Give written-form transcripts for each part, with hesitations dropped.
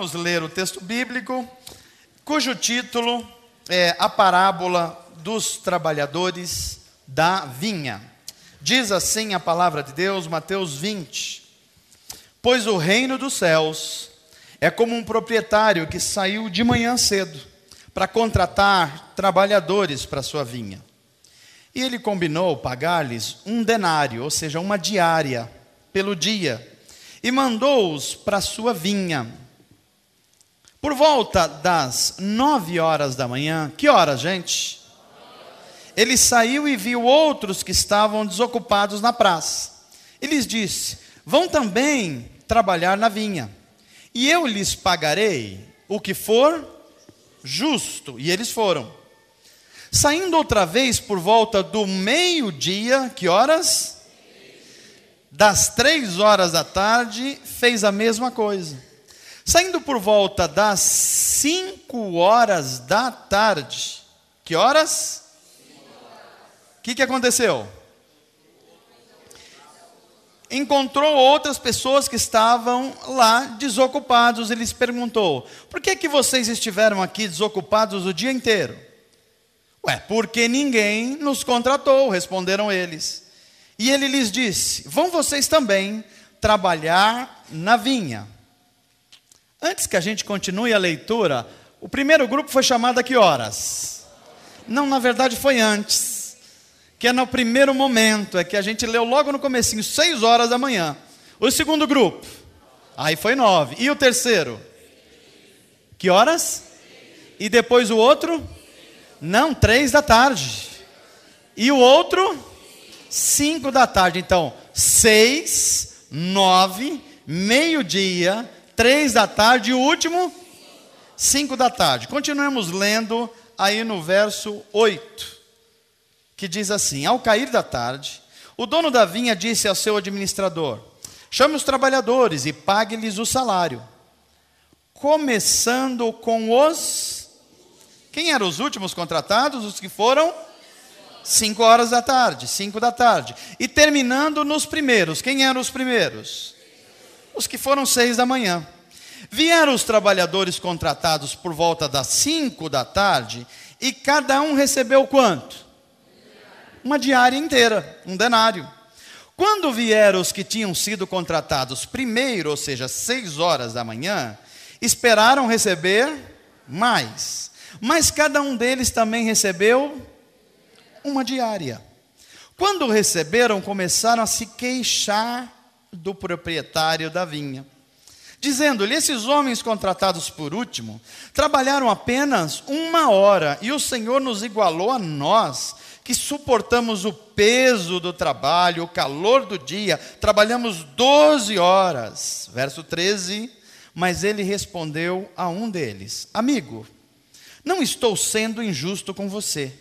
Vamos ler o texto bíblico, cujo título é A Parábola dos Trabalhadores da Vinha. Diz assim a palavra de Deus, Mateus 20. Pois o reino dos céus é como um proprietário que saiu de manhã cedo para contratar trabalhadores para sua vinha. E ele combinou pagar-lhes 1 denário, ou seja, uma diária, pelo dia, e mandou-os para sua vinha. Por volta das 9 horas da manhã, que horas, gente? Ele saiu e viu outros que estavam desocupados na praça. E lhes disse: vão também trabalhar na vinha, e eu lhes pagarei o que for justo. E eles foram. Saindo outra vez por volta do meio-dia, que horas? Das 3 horas da tarde, fez a mesma coisa. Saindo por volta das 5 horas da tarde, que horas? O que aconteceu? Encontrou outras pessoas que estavam lá desocupados e lhes perguntou: por que vocês estiveram aqui desocupados o dia inteiro? Porque ninguém nos contratou, responderam eles. E ele lhes disse: vão vocês também trabalhar na vinha. Antes que a gente continue a leitura, o primeiro grupo foi chamado a que horas? Não, na verdade foi antes, que é no primeiro momento, é que a gente leu logo no comecinho, 6 horas da manhã. O segundo grupo, aí foi 9. E o terceiro? Que horas? E depois o outro? Não, 3 da tarde. E o outro? 5 da tarde. Então, 6, 9, meio-dia, 3 da tarde e o último? 5 da tarde. Continuemos lendo aí no verso 8, que diz assim: ao cair da tarde, o dono da vinha disse ao seu administrador: chame os trabalhadores e pague-lhes o salário, começando com os... Quem eram os últimos contratados? Os que foram 5 horas da tarde, 5 da tarde. E terminando nos primeiros. Quem eram os primeiros? Os que foram 6 da manhã. Vieram os trabalhadores contratados por volta das 5 da tarde, e cada um recebeu quanto? Uma diária inteira, 1 denário. Quando vieram os que tinham sido contratados primeiro, ou seja, 6 horas da manhã, esperaram receber mais. Mas cada um deles também recebeu uma diária. Quando receberam, começaram a se queixar do proprietário da vinha, dizendo-lhe: esses homens contratados por último trabalharam apenas 1 hora, e o Senhor nos igualou a nós, que suportamos o peso do trabalho, o calor do dia, trabalhamos 12 horas. Verso 13, mas ele respondeu a um deles: amigo, não estou sendo injusto com você.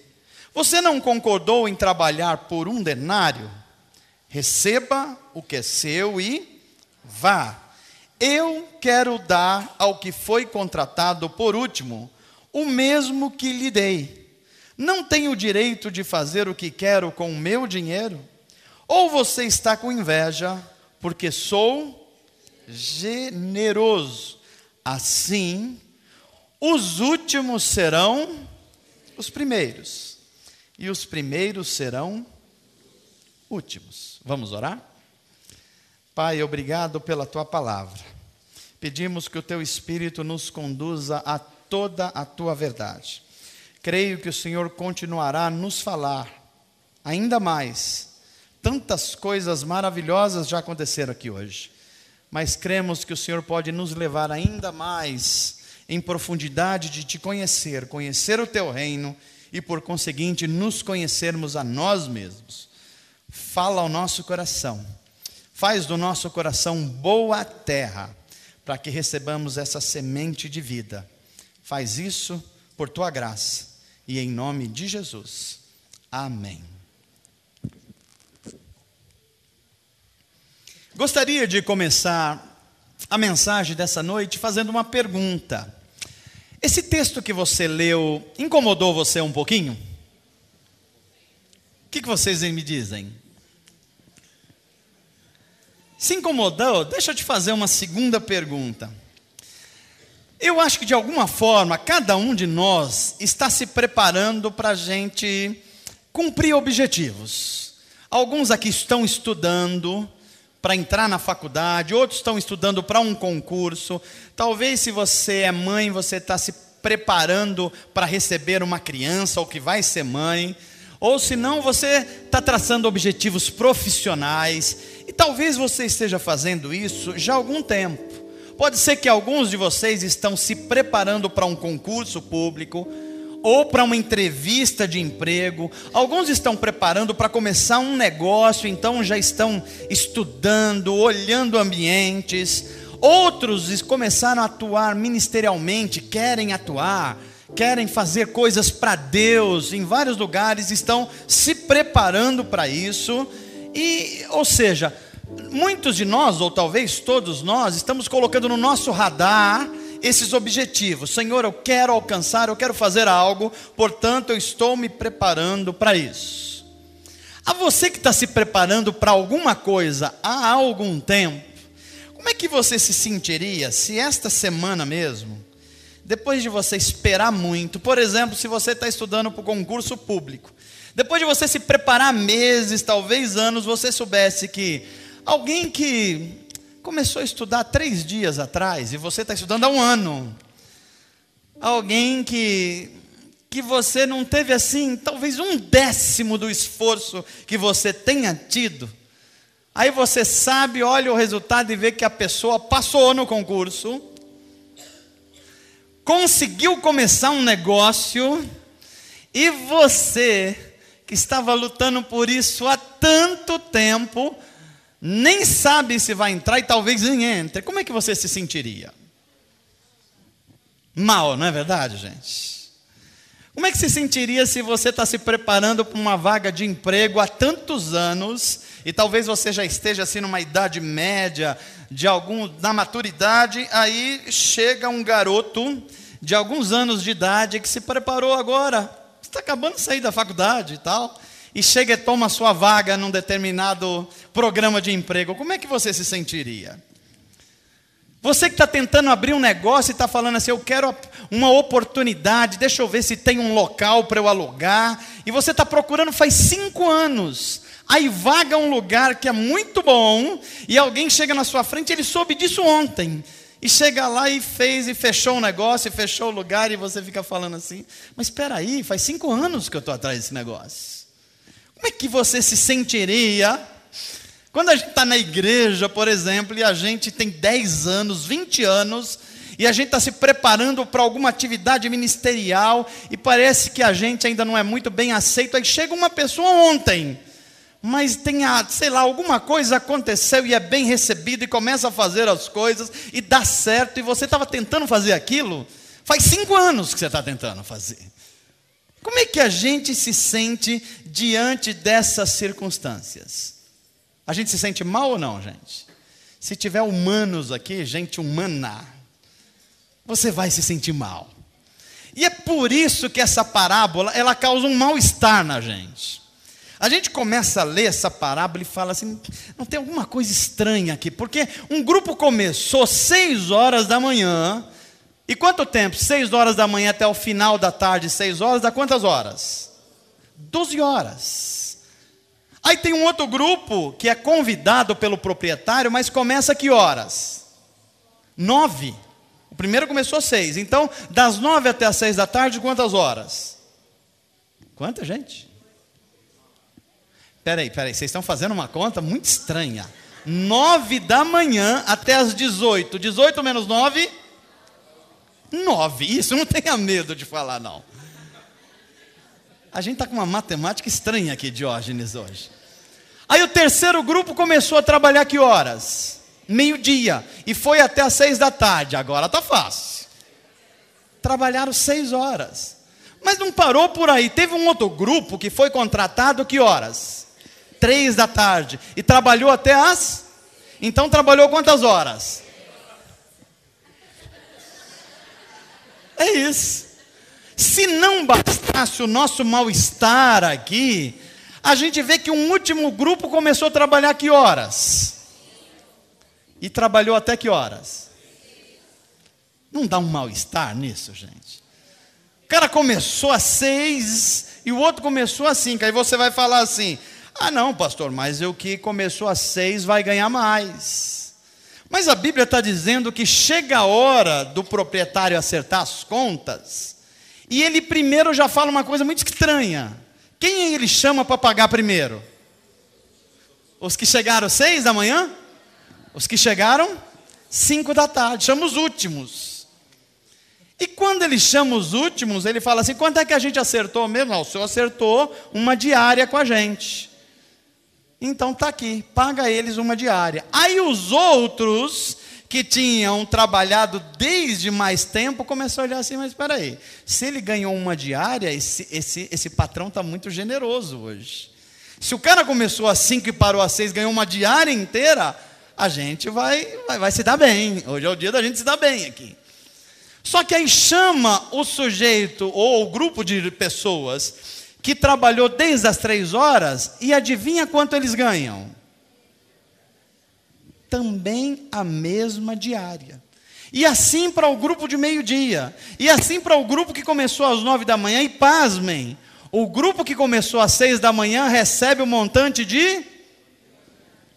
Você não concordou em trabalhar por 1 denário? Receba o que é seu e vá. Eu quero dar ao que foi contratado por último o mesmo que lhe dei. Não tenho o direito de fazer o que quero com o meu dinheiro? Ou você está com inveja, porque sou generoso? Assim, os últimos serão os primeiros, e os primeiros serão últimos. Vamos orar? Pai, obrigado pela Tua palavra. Pedimos que o Teu Espírito nos conduza a toda a Tua verdade. Creio que o Senhor continuará a nos falar ainda mais. Tantas coisas maravilhosas já aconteceram aqui hoje, mas cremos que o Senhor pode nos levar ainda mais em profundidade de Te conhecer, conhecer o Teu reino e, por conseguinte, nos conhecermos a nós mesmos. Fala ao nosso coração, faz do nosso coração boa terra, para que recebamos essa semente de vida. Faz isso por Tua graça e em nome de Jesus. Amém. Gostaria de começar a mensagem dessa noite fazendo uma pergunta. Esse texto que você leu incomodou você um pouquinho? O que vocês me dizem? Se incomodou, deixa eu te fazer uma segunda pergunta. Eu acho que de alguma forma, cada um de nós está se preparando para a gente cumprir objetivos. Alguns aqui estão estudando para entrar na faculdade, outros estão estudando para um concurso. Talvez se você é mãe, você está se preparando para receber uma criança ou que vai ser mãe. Ou se não, você está traçando objetivos profissionais. E talvez você esteja fazendo isso já há algum tempo. Pode ser que alguns de vocês estão se preparando para um concurso público ou para uma entrevista de emprego. Alguns estão preparando para começar um negócio, então já estão estudando, olhando ambientes. Outros começaram a atuar ministerialmente, querem atuar, querem fazer coisas para Deus. Em vários lugares estão se preparando para isso. Ou seja, muitos de nós, ou talvez todos nós, estamos colocando no nosso radar esses objetivos. Senhor, eu quero alcançar, eu quero fazer algo, portanto eu estou me preparando para isso. A você que está se preparando para alguma coisa há algum tempo, como é que você se sentiria se esta semana mesmo, depois de você esperar muito, por exemplo, se você está estudando para o concurso público, depois de você se preparar meses, talvez anos, você soubesse que alguém que começou a estudar 3 dias atrás e você está estudando há 1 ano. Alguém que você não teve assim, talvez 1/10 do esforço que você tenha tido. Aí você sabe, olha o resultado e vê que a pessoa passou no concurso, conseguiu começar um negócio, e você que estava lutando por isso há tanto tempo, nem sabe se vai entrar e talvez nem entre. Como é que você se sentiria? Mal, não é verdade, gente? Como é que se sentiria se você está se preparando para uma vaga de emprego há tantos anos, e talvez você já esteja assim numa idade média, na maturidade, aí chega um garoto de alguns anos de idade que se preparou agora, está acabando de sair da faculdade e tal, e chega e toma a sua vaga num determinado programa de emprego. Como é que você se sentiria? Você que está tentando abrir um negócio e está falando assim, eu quero uma oportunidade, deixa eu ver se tem um local para eu alugar, e você está procurando faz 5 anos, aí vaga um lugar que é muito bom, e alguém chega na sua frente, ele soube disso ontem, e chega lá e fez, e fechou um negócio, e fechou o lugar, e você fica falando assim, mas espera aí, faz 5 anos que eu estou atrás desse negócio. Como é que você se sentiria quando a gente está na igreja, por exemplo, e a gente tem 10 anos, 20 anos, e a gente está se preparando para alguma atividade ministerial, e parece que a gente ainda não é muito bem aceito, aí chega uma pessoa ontem, mas tem, sei lá, alguma coisa aconteceu e é bem recebido, e começa a fazer as coisas, e dá certo, e você estava tentando fazer aquilo, faz 5 anos que você está tentando fazer. Como é que a gente se sente diante dessas circunstâncias? A gente se sente mal ou não, gente? Se tiver humanos aqui, gente humana, você vai se sentir mal. E é por isso que essa parábola, ela causa um mal-estar na gente. A gente começa a ler essa parábola e fala assim, não tem alguma coisa estranha aqui, porque um grupo começou 6 horas da manhã, e quanto tempo? 6 horas da manhã até o final da tarde, 6 horas, dá quantas horas? 12 horas. Aí tem um outro grupo que é convidado pelo proprietário, mas começa a que horas? 9. O primeiro começou às 6. Então, das 9 até as 6 da tarde, quantas horas? Quanta, gente? Peraí, vocês estão fazendo uma conta muito estranha. 9 da manhã até as 18. 18 menos 9? 9. Isso, não tenha medo de falar, não. A gente está com uma matemática estranha aqui, Diógenes, hoje. Aí o terceiro grupo começou a trabalhar que horas? 12:00. E foi até as 6 da tarde. Agora está fácil. Trabalharam 6 horas. Mas não parou por aí. Teve um outro grupo que foi contratado que horas? 3 da tarde. E trabalhou até as... Então trabalhou quantas horas? É isso. Se não bastasse o nosso mal-estar aqui, a gente vê que um último grupo começou a trabalhar que horas? E trabalhou até que horas? Não dá um mal-estar nisso, gente? O cara começou às 6 e o outro começou às 5. Aí você vai falar assim: ah não, pastor, mas o que começou às 6 vai ganhar mais. Mas a Bíblia está dizendo que chega a hora do proprietário acertar as contas, e ele primeiro já fala uma coisa muito estranha. Quem ele chama para pagar primeiro? Os que chegaram 6 da manhã? Os que chegaram 5 da tarde, chama os últimos. E quando ele chama os últimos, ele fala assim: quanto é que a gente acertou mesmo? Não, o senhor acertou uma diária com a gente. Então está aqui, paga eles uma diária. Aí os outros que tinham trabalhado desde mais tempo começaram a olhar assim: mas espera aí, se ele ganhou uma diária, esse patrão está muito generoso hoje. Se o cara começou às 5 e parou às 6, ganhou uma diária inteira, a gente vai se dar bem. Hoje é o dia da gente se dar bem aqui. Só que aí chama o sujeito ou o grupo de pessoas que trabalhou desde as 3 horas e adivinha quanto eles ganham? Também a mesma diária. E assim para o grupo de meio-dia. E assim para o grupo que começou às 9 da manhã. E pasmem, o grupo que começou às 6 da manhã recebe o montante de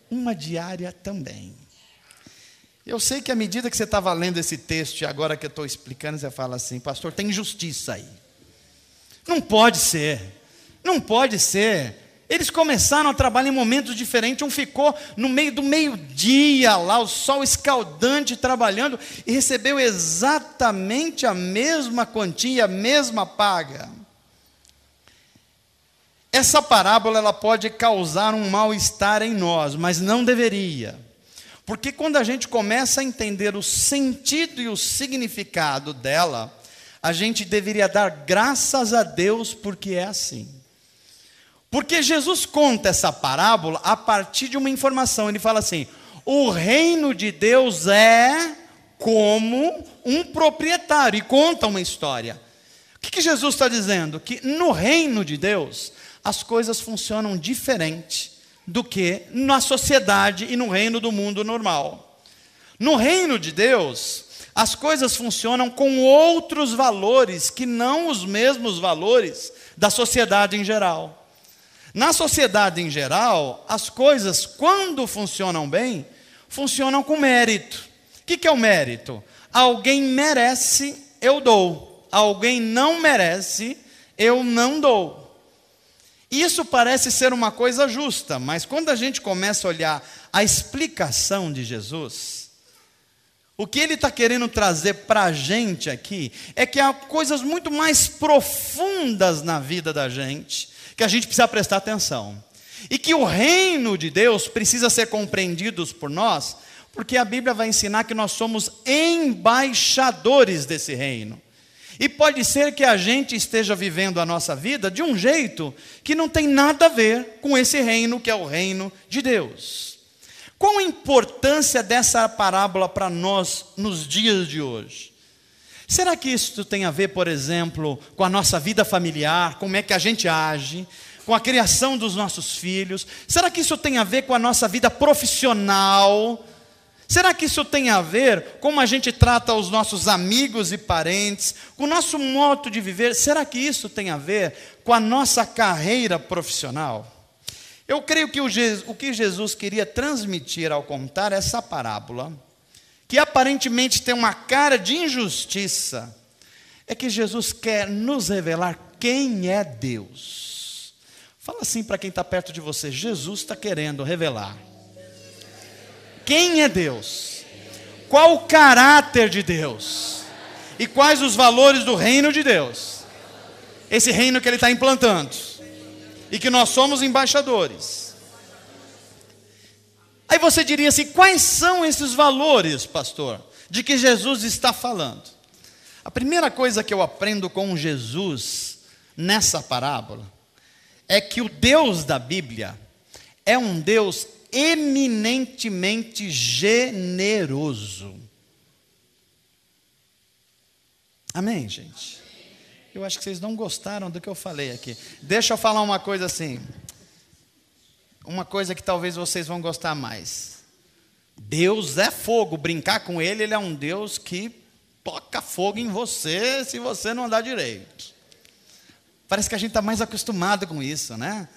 uma diária também. Eu sei que à medida que você estava lendo esse texto, e agora que eu estou explicando, você fala assim: pastor, tem injustiça aí. Não pode ser. Não pode ser. Eles começaram a trabalhar em momentos diferentes. Um ficou no meio do meio-dia lá, o sol escaldante, trabalhando, e recebeu exatamente a mesma quantia, a mesma paga. Essa parábola ela pode causar um mal-estar em nós, mas não deveria. Porque quando a gente começa a entender o sentido e o significado dela, a gente deveria dar graças a Deus porque é assim. Porque Jesus conta essa parábola a partir de uma informação. Ele fala assim: o reino de Deus é como um proprietário, e conta uma história. O que Jesus está dizendo? Que no reino de Deus as coisas funcionam diferente do que na sociedade e no reino do mundo normal. No reino de Deus, as coisas funcionam com outros valores que não os mesmos valores da sociedade em geral. Na sociedade em geral, as coisas, quando funcionam bem, funcionam com mérito. O que é o mérito? Alguém merece, eu dou. Alguém não merece, eu não dou. Isso parece ser uma coisa justa, mas quando a gente começa a olhar a explicação de Jesus, o que ele está querendo trazer para a gente aqui é que há coisas muito mais profundas na vida da gente, que a gente precisa prestar atenção. E que o reino de Deus precisa ser compreendido por nós, porque a Bíblia vai ensinar que nós somos embaixadores desse reino. E pode ser que a gente esteja vivendo a nossa vida de um jeito que não tem nada a ver com esse reino, que é o reino de Deus. Qual a importância dessa parábola para nós nos dias de hoje? Será que isso tem a ver, por exemplo, com a nossa vida familiar, como é que a gente age, com a criação dos nossos filhos? Será que isso tem a ver com a nossa vida profissional? Será que isso tem a ver com como a gente trata os nossos amigos e parentes, com o nosso modo de viver? Será que isso tem a ver com a nossa carreira profissional? Eu creio que o que Jesus queria transmitir ao contar essa parábola, que aparentemente tem uma cara de injustiça, é que Jesus quer nos revelar quem é Deus. Fala assim para quem está perto de você: Jesus está querendo revelar quem é Deus, qual o caráter de Deus e quais os valores do reino de Deus, esse reino que Ele está implantando e que nós somos embaixadores. Aí você diria assim: quais são esses valores, pastor, de que Jesus está falando? A primeira coisa que eu aprendo com Jesus nessa parábola é que o Deus da Bíblia é um Deus eminentemente generoso. Amém, gente? Eu acho que vocês não gostaram do que eu falei aqui. Deixa eu falar uma coisa assim, uma coisa que talvez vocês vão gostar mais. Deus é fogo, brincar com Ele, Ele é um Deus que toca fogo em você se você não andar direito. Parece que a gente está mais acostumado com isso, né?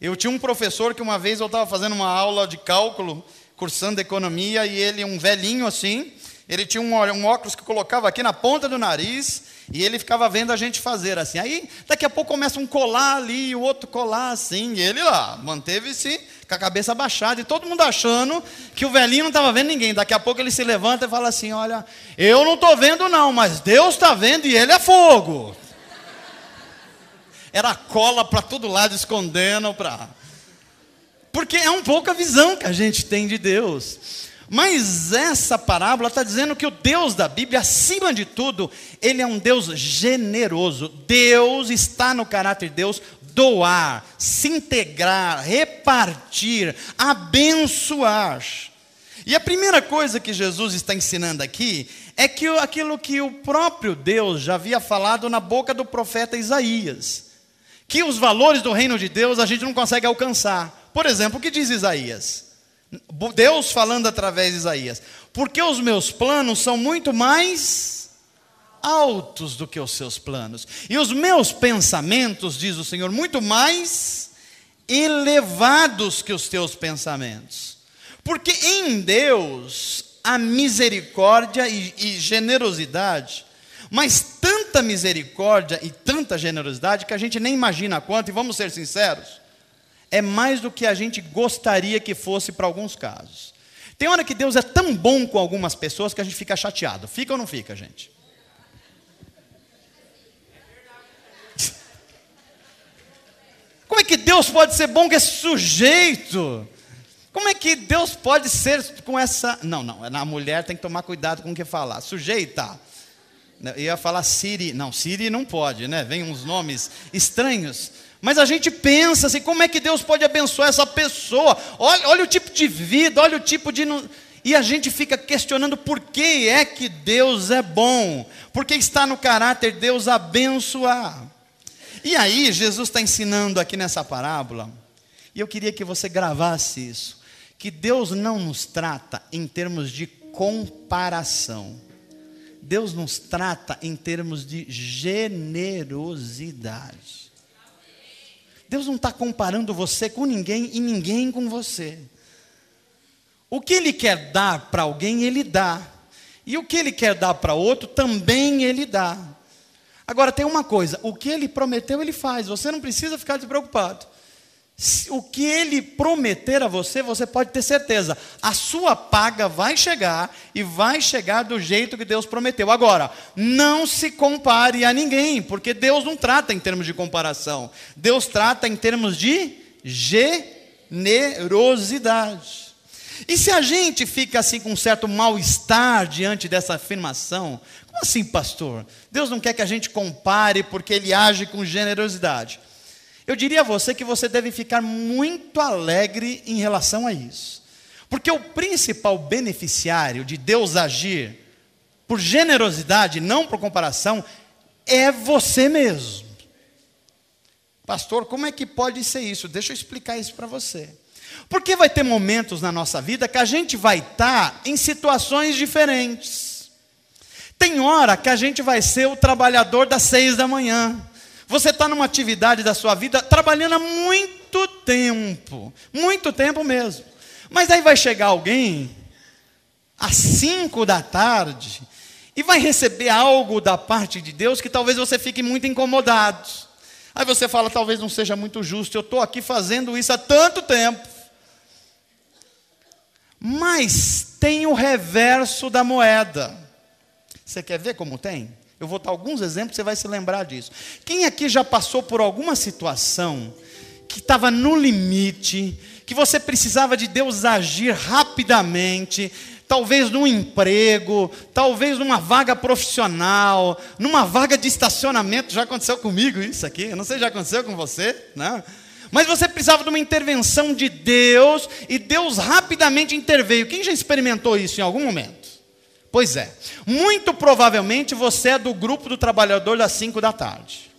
Eu tinha um professor que uma vez eu estava fazendo uma aula de cálculo, cursando economia, e ele, um velhinho assim, ele tinha um óculos que colocava aqui na ponta do nariz, e ele ficava vendo a gente fazer assim. Aí, daqui a pouco começa um colar ali, e o outro colar assim, e ele lá, manteve-se com a cabeça abaixada, e todo mundo achando que o velhinho não estava vendo ninguém. Daqui a pouco ele se levanta e fala assim, olha, eu não estou vendo não, mas Deus está vendo e ele é fogo. Era cola para todo lado, escondendo porque é um pouco a visão que a gente tem de Deus. Mas essa parábola está dizendo que o Deus da Bíblia, acima de tudo, Ele é um Deus generoso. Deus está no caráter de Deus, doar, se integrar, repartir, abençoar. E a primeira coisa que Jesus está ensinando aqui, é que aquilo que o próprio Deus já havia falado na boca do profeta Isaías, que os valores do reino de Deus a gente não consegue alcançar. Por exemplo, o que diz Isaías? Deus falando através de Isaías, porque os meus planos são muito mais altos do que os seus planos, e os meus pensamentos, diz o Senhor, muito mais elevados que os teus pensamentos. Porque em Deus há misericórdia e generosidade, mas tanta misericórdia e tanta generosidade que a gente nem imagina quanto, e vamos ser sinceros, é mais do que a gente gostaria que fosse para alguns casos. Tem hora que Deus é tão bom com algumas pessoas que a gente fica chateado. Fica ou não fica, gente? Como é que Deus pode ser bom com esse sujeito? Como é que Deus pode ser com essa... Não, a mulher tem que tomar cuidado com o que falar. Sujeita. Eu ia falar Siri. Não, Siri não pode, né? Vem uns nomes estranhos. Mas a gente pensa assim, como é que Deus pode abençoar essa pessoa? Olha o tipo de vida, olha o tipo de... E a gente fica questionando por que é que Deus é bom. Porque está no caráter de Deus abençoar. E aí, Jesus está ensinando aqui nessa parábola, e eu queria que você gravasse isso, que Deus não nos trata em termos de comparação. Deus nos trata em termos de generosidade. Deus não está comparando você com ninguém e ninguém com você. O que Ele quer dar para alguém, Ele dá. E o que Ele quer dar para outro, também Ele dá. Agora tem uma coisa, o que Ele prometeu, Ele faz. Você não precisa ficar despreocupado. O que Ele prometer a você, você pode ter certeza. A sua paga vai chegar, e vai chegar do jeito que Deus prometeu. Agora, não se compare a ninguém, porque Deus não trata em termos de comparação. Deus trata em termos de generosidade. E se a gente fica assim com um certo mal-estar diante dessa afirmação, como assim, pastor? Deus não quer que a gente compare porque Ele age com generosidade. Eu diria a você que você deve ficar muito alegre em relação a isso. Porque o principal beneficiário de Deus agir por generosidade, não por comparação, é você mesmo. Pastor, como é que pode ser isso? Deixa eu explicar isso para você. Porque vai ter momentos na nossa vida que a gente vai estar em situações diferentes. Tem hora que a gente vai ser o trabalhador das 6 da manhã. Você está numa atividade da sua vida trabalhando há muito tempo mesmo. Mas aí vai chegar alguém às 5 da tarde e vai receber algo da parte de Deus que talvez você fique muito incomodado. Aí você fala, talvez não seja muito justo, eu estou aqui fazendo isso há tanto tempo. Mas tem o reverso da moeda. Você quer ver como tem? Eu vou dar alguns exemplos, você vai se lembrar disso. Quem aqui já passou por alguma situação que estava no limite, que você precisava de Deus agir rapidamente, talvez num emprego, talvez numa vaga profissional, numa vaga de estacionamento? Já aconteceu comigo isso aqui, eu não sei se já aconteceu com você, não? Mas você precisava de uma intervenção de Deus, e Deus rapidamente interveio. Quem já experimentou isso em algum momento? Pois é, muito provavelmente você é do grupo do trabalhador das 5 da tarde.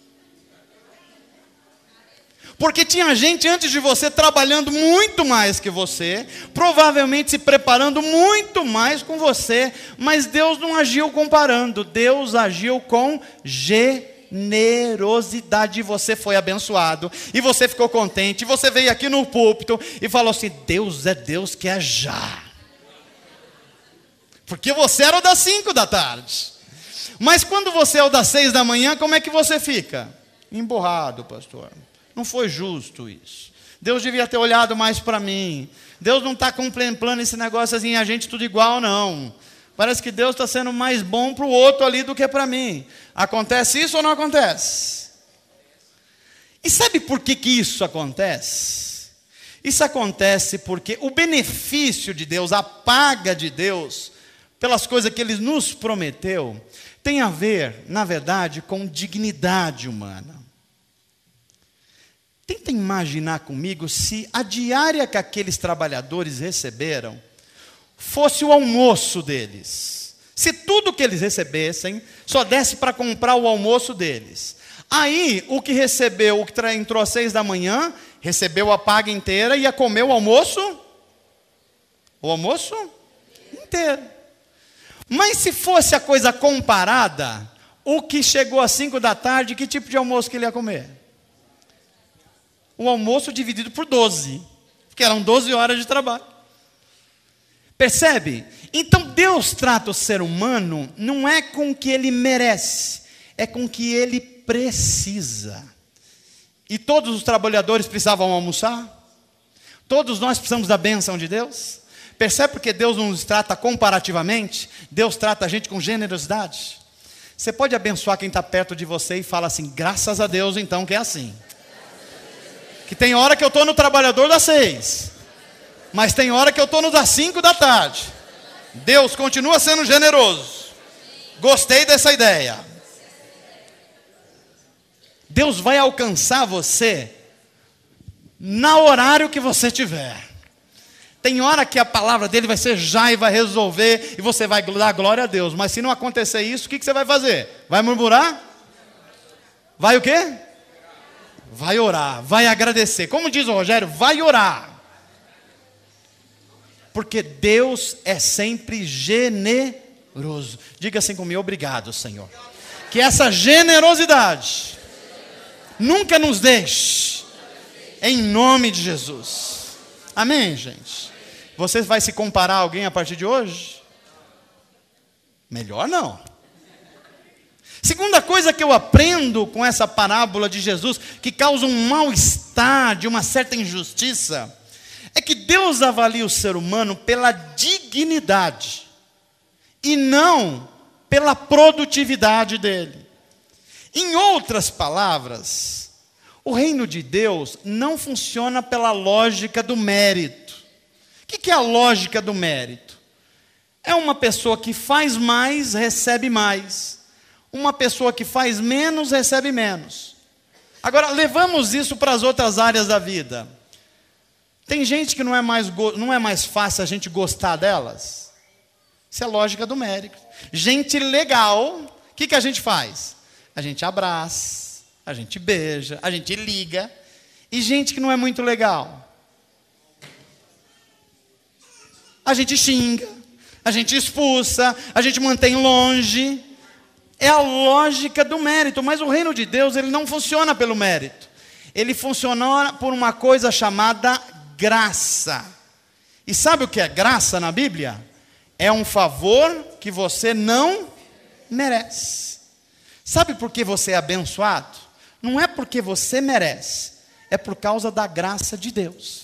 Porque tinha gente antes de você trabalhando muito mais que você, provavelmente se preparando muito mais com você, mas Deus não agiu comparando, Deus agiu com generosidade. Você foi abençoado, e você ficou contente, e você veio aqui no púlpito e falou assim: Deus é Deus que é já. Porque você era o das 5 da tarde. Mas quando você é o das 6 da manhã, como é que você fica? Emburrado, pastor. Não foi justo isso. Deus devia ter olhado mais para mim. Deus não está contemplando esse negócio assim, a gente tudo igual, não. Parece que Deus está sendo mais bom para o outro ali do que para mim. Acontece isso ou não acontece? E sabe por que isso acontece? Isso acontece porque o benefício de Deus, a paga de Deus, pelas coisas que Ele nos prometeu, tem a ver, na verdade, com dignidade humana. Tenta imaginar comigo se a diária que aqueles trabalhadores receberam fosse o almoço deles. Se tudo que eles recebessem só desse para comprar o almoço deles. Aí, o que recebeu, o que entrou às 6 da manhã, recebeu a paga inteira e ia comer o almoço inteiro. Mas se fosse a coisa comparada, o que chegou às 5 da tarde, que tipo de almoço que ele ia comer? O almoço dividido por 12, porque eram 12 horas de trabalho. Percebe? Então Deus trata o ser humano não é com o que ele merece, é com o que ele precisa. E todos os trabalhadores precisavam almoçar? Todos nós precisamos da bênção de Deus? Percebe porque Deus não nos trata comparativamente? Deus trata a gente com generosidade. Você pode abençoar quem está perto de você e fala assim: graças a Deus então que é assim. Que tem hora que eu estou no trabalhador das 6, mas tem hora que eu estou no das 5 da tarde. Deus continua sendo generoso. Gostei dessa ideia. Deus vai alcançar você no horário que você tiver. Tem hora que a palavra dele vai ser já e vai resolver, e você vai dar glória a Deus. Mas se não acontecer isso, o que você vai fazer? Vai murmurar? Vai o quê? Vai orar, vai agradecer. Como diz o Rogério, vai orar. Porque Deus é sempre generoso. Diga assim comigo: obrigado, Senhor. Que essa generosidade nunca nos deixe, em nome de Jesus. Amém, gente? Você vai se comparar a alguém a partir de hoje? Melhor não. Segunda coisa que eu aprendo com essa parábola de Jesus, que causa um mal-estar, de uma certa injustiça, é que Deus avalia o ser humano pela dignidade e não pela produtividade dele. Em outras palavras, o reino de Deus não funciona pela lógica do mérito. O que é a lógica do mérito? É uma pessoa que faz mais, recebe mais. Uma pessoa que faz menos, recebe menos. Agora, levamos isso para as outras áreas da vida. Tem gente que não é mais fácil a gente gostar delas. Isso é lógica do mérito. Gente legal, o que a gente faz? A gente abraça, a gente beija, a gente liga. E gente que não é muito legal, a gente xinga, a gente expulsa, a gente mantém longe. É a lógica do mérito. Mas o reino de Deus, ele não funciona pelo mérito. Ele funciona por uma coisa chamada graça. E sabe o que é graça na Bíblia? É um favor que você não merece. Sabe por que você é abençoado? Não é porque você merece, é por causa da graça de Deus.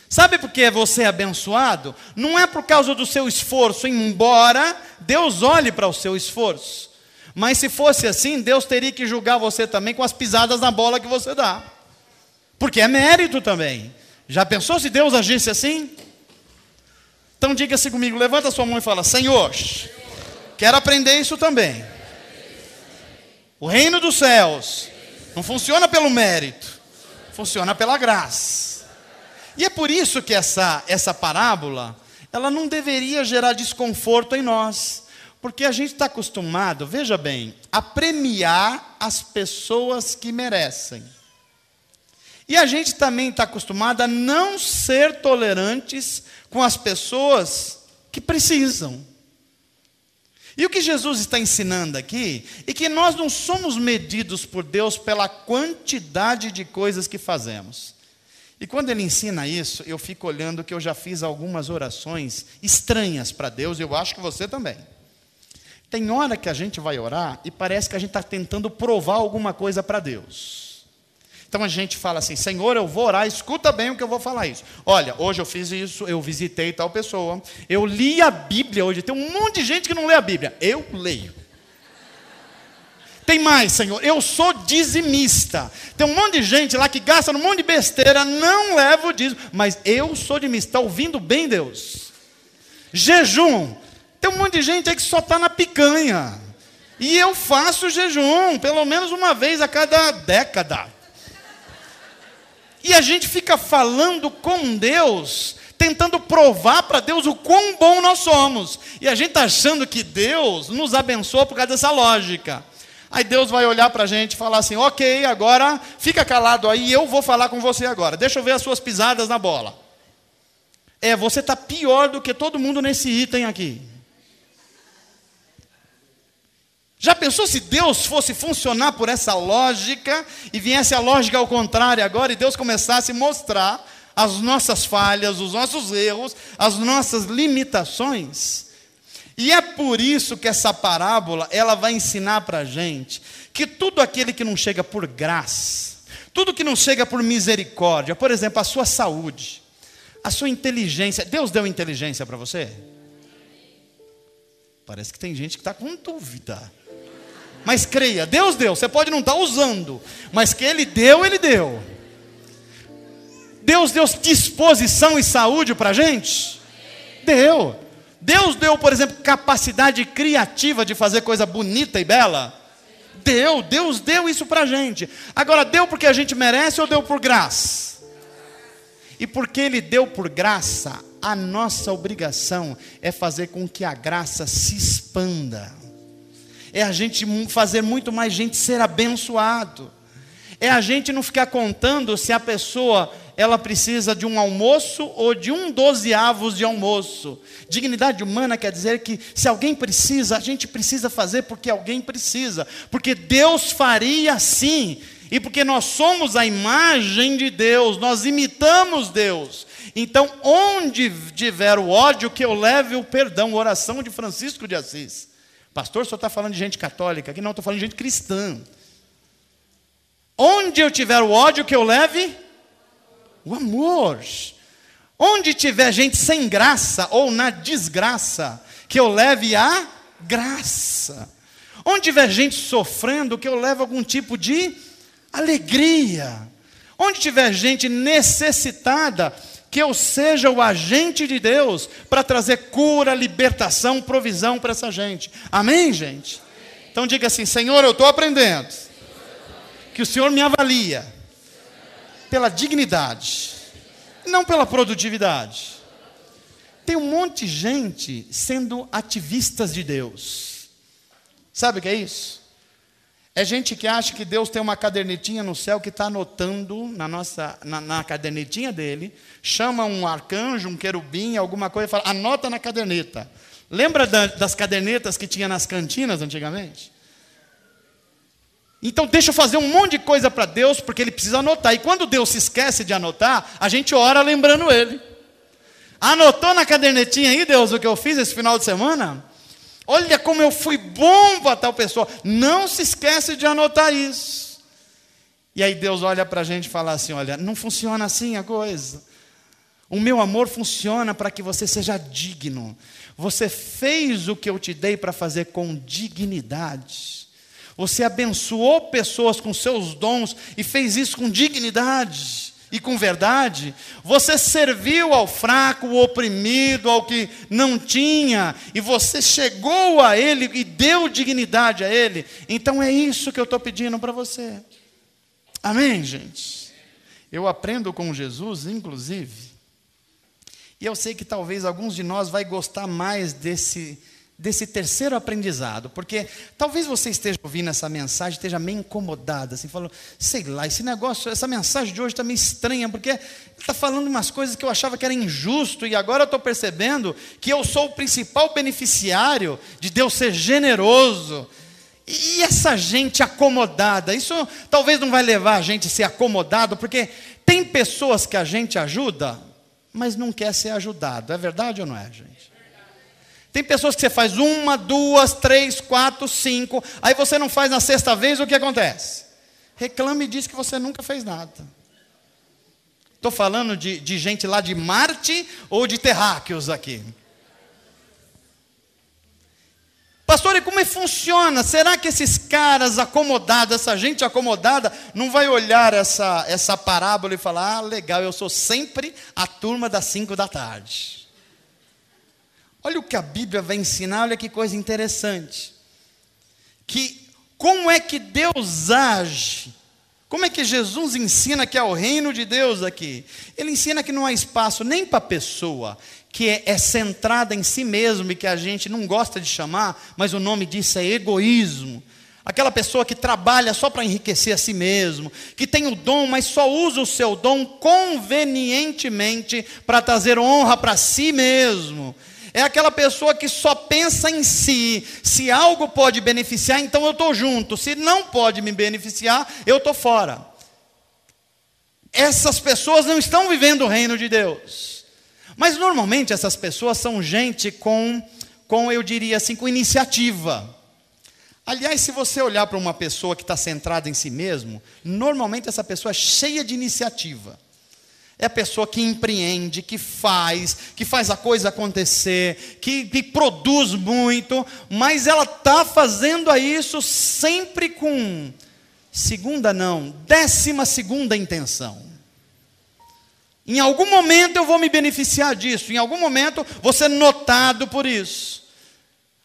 Sabe por que você é abençoado? Não é por causa do seu esforço, embora Deus olhe para o seu esforço. Mas se fosse assim, Deus teria que julgar você também com as pisadas na bola que você dá. Porque é mérito também. Já pensou se Deus agisse assim? Então diga assim comigo, levanta sua mão e fala: Senhor, quero aprender isso também. O reino dos céus não funciona pelo mérito, funciona pela graça. E é por isso que essa parábola, ela não deveria gerar desconforto em nós. Porque a gente está acostumado, veja bem, a premiar as pessoas que merecem. E a gente também está acostumado a não ser tolerantes com as pessoas que precisam. E o que Jesus está ensinando aqui é que nós não somos medidos por Deus pela quantidade de coisas que fazemos. E quando ele ensina isso, eu fico olhando que eu já fiz algumas orações estranhas para Deus, e eu acho que você também. Tem hora que a gente vai orar e parece que a gente está tentando provar alguma coisa para Deus. Então a gente fala assim: Senhor, eu vou orar, escuta bem o que eu vou falar isso. Olha, hoje eu fiz isso, eu visitei tal pessoa, eu li a Bíblia hoje. Tem um monte de gente que não lê a Bíblia. Eu leio. Tem mais, Senhor, eu sou dizimista. Tem um monte de gente lá que gasta um monte de besteira, não leva o dízimo. Mas eu sou dizimista. Está ouvindo bem, Deus? Jejum. Tem um monte de gente aí que só está na picanha. E eu faço jejum, pelo menos uma vez a cada década. E a gente fica falando com Deus, tentando provar para Deus o quão bom nós somos. E a gente está achando que Deus nos abençoa por causa dessa lógica. Aí Deus vai olhar para a gente e falar assim: ok, agora fica calado aí, eu vou falar com você agora. Deixa eu ver as suas pisadas na bola. Você está pior do que todo mundo nesse item aqui. Já pensou se Deus fosse funcionar por essa lógica e viesse a lógica ao contrário agora e Deus começasse a mostrar as nossas falhas, os nossos erros, as nossas limitações? E é por isso que essa parábola, ela vai ensinar para a gente que tudo aquele que não chega por graça, tudo que não chega por misericórdia, por exemplo, a sua saúde, a sua inteligência, Deus deu inteligência para você? Parece que tem gente que está com dúvida. Mas creia, Deus deu, você pode não estar usando, mas que Ele deu, Ele deu. Deus deu disposição e saúde para a gente? Deu. Deus deu, por exemplo, capacidade criativa de fazer coisa bonita e bela? Deu, Deus deu isso para a gente. Agora, deu porque a gente merece ou deu por graça? E porque Ele deu por graça, a nossa obrigação é fazer com que a graça se expanda. É a gente fazer muito mais gente ser abençoado. É a gente não ficar contando se a pessoa ela precisa de um almoço ou de 1/12 de almoço. Dignidade humana quer dizer que se alguém precisa, a gente precisa fazer porque alguém precisa. Porque Deus faria assim. E porque nós somos a imagem de Deus, nós imitamos Deus. Então, onde tiver o ódio, que eu leve o perdão. Oração de Francisco de Assis. Pastor, só está falando de gente católica aqui? Não, estou falando de gente cristã. Onde eu tiver o ódio, que eu leve o amor. Onde tiver gente sem graça ou na desgraça, que eu leve a graça. Onde tiver gente sofrendo, que eu leve algum tipo de alegria. Onde tiver gente necessitada, que eu seja o agente de Deus para trazer cura, libertação, provisão para essa gente. Amém, gente? Então diga assim: Senhor, eu estou aprendendo que o Senhor me avalia pela dignidade, não pela produtividade. Tem um monte de gente sendo ativistas de Deus. Sabe o que é isso? É gente que acha que Deus tem uma cadernetinha no céu que está anotando na cadernetinha dele, chama um arcanjo, um querubim, alguma coisa e fala: anota na caderneta. Lembra das cadernetas que tinha nas cantinas antigamente? Então deixa eu fazer um monte de coisa para Deus, porque Ele precisa anotar. E quando Deus se esquece de anotar, a gente ora lembrando Ele. Anotou na cadernetinha aí, Deus, o que eu fiz esse final de semana? Olha como eu fui bom para tal pessoa. Não se esquece de anotar isso. E aí Deus olha para a gente e fala assim: olha, não funciona assim a coisa. O meu amor funciona para que você seja digno. Você fez o que eu te dei para fazer com dignidade. Você abençoou pessoas com seus dons e fez isso com dignidade e com verdade. Você serviu ao fraco, ao oprimido, ao que não tinha, e você chegou a ele e deu dignidade a ele. Então é isso que eu estou pedindo para você. Amém, gente? Eu aprendo com Jesus, inclusive, e eu sei que talvez alguns de nós vai gostar mais desse terceiro aprendizado, porque talvez você esteja ouvindo essa mensagem, esteja meio incomodado, assim, falando, sei lá, esse negócio, essa mensagem de hoje está meio estranha, porque ele está falando umas coisas que eu achava que era injusto, e agora eu estou percebendo que eu sou o principal beneficiário de Deus ser generoso. E essa gente acomodada, isso talvez não vai levar a gente a ser acomodado, porque tem pessoas que a gente ajuda, mas não quer ser ajudado, é verdade ou não é, gente? Tem pessoas que você faz 1, 2, 3, 4, 5, aí você não faz na sexta vez, o que acontece? Reclama e diz que você nunca fez nada. Estou falando de gente lá de Marte ou de terráqueos aqui? Pastor, e como é que funciona? Será que esses caras acomodados, essa gente acomodada, não vai olhar essa parábola e falar, legal, eu sou sempre a turma das 5 da tarde. Olha o que a Bíblia vai ensinar, olha que coisa interessante. Que como é que Deus age? Como é que Jesus ensina que é o reino de Deus aqui? Ele ensina que não há espaço nem para a pessoa que é centrada em si mesmo e que a gente não gosta de chamar, mas o nome disso é egoísmo. Aquela pessoa que trabalha só para enriquecer a si mesmo, que tem o dom, mas só usa o seu dom convenientemente para trazer honra para si mesmo. É aquela pessoa que só pensa em si. Se algo pode beneficiar, então eu estou junto. Se não pode me beneficiar, eu estou fora. Essas pessoas não estão vivendo o reino de Deus. Mas normalmente essas pessoas são gente com eu diria assim, com iniciativa. Aliás, se você olhar para uma pessoa que está centrada em si mesmo, normalmente essa pessoa é cheia de iniciativa. É a pessoa que empreende, que faz a coisa acontecer, que produz muito, mas ela está fazendo isso sempre com 12ª intenção. Em algum momento eu vou me beneficiar disso, em algum momento vou ser notado por isso.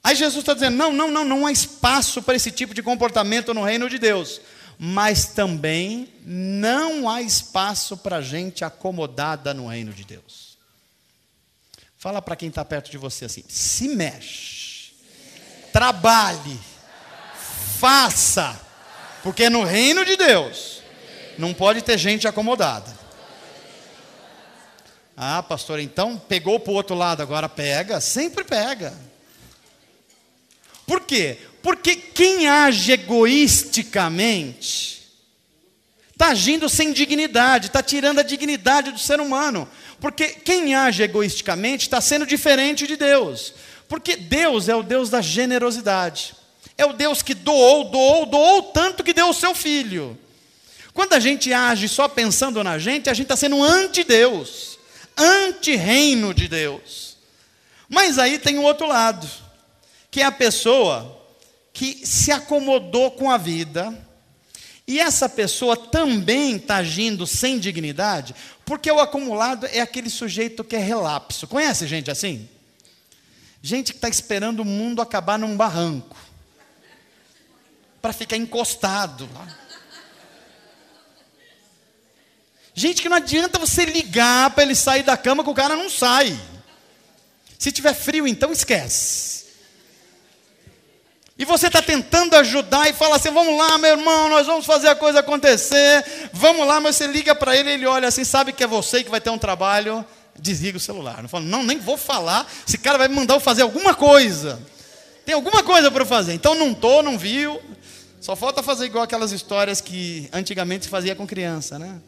Aí Jesus está dizendo, não há espaço para esse tipo de comportamento no reino de Deus. Mas também não há espaço para gente acomodada no reino de Deus. Fala para quem está perto de você assim, se mexe, trabalhe, faça, porque no reino de Deus não pode ter gente acomodada. Ah, pastor, então pegou para o outro lado, agora pega, sempre pega. Por quê? Porque quem age egoisticamente está agindo sem dignidade, está tirando a dignidade do ser humano. Porque quem age egoisticamente está sendo diferente de Deus. Porque Deus é o Deus da generosidade. É o Deus que doou tanto que deu o seu filho. Quando a gente age só pensando na gente, a gente está sendo anti-Deus, anti-reino de Deus. Mas aí tem o outro lado, que é a pessoa que se acomodou com a vida, e essa pessoa também está agindo sem dignidade, porque o acumulado é aquele sujeito que é relapso. Conhece gente assim? Gente que está esperando o mundo acabar num barranco, para ficar encostado lá. Gente que não adianta você ligar para ele sair da cama, que o cara não sai. Se tiver frio, então esquece. E você está tentando ajudar e fala assim, vamos lá, meu irmão, nós vamos fazer a coisa acontecer, vamos lá, mas você liga para ele, ele olha assim, sabe que é você que vai ter um trabalho, desliga o celular. Não fala, não, nem vou falar, esse cara vai me mandar eu fazer alguma coisa. Tem alguma coisa para eu fazer, então não viu. Só falta fazer igual aquelas histórias que antigamente se fazia com criança, né?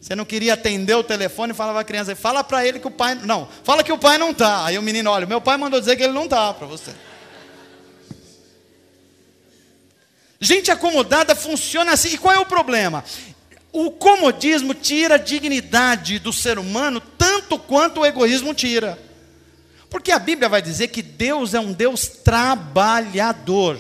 Você não queria atender o telefone e falava à criança, fala para ele que o pai, não, fala que o pai não está. Aí o menino, olha, meu pai mandou dizer que ele não está para você. Gente acomodada funciona assim. E qual é o problema? O comodismo tira a dignidade do ser humano tanto quanto o egoísmo tira. Porque a Bíblia vai dizer que Deus é um Deus trabalhador.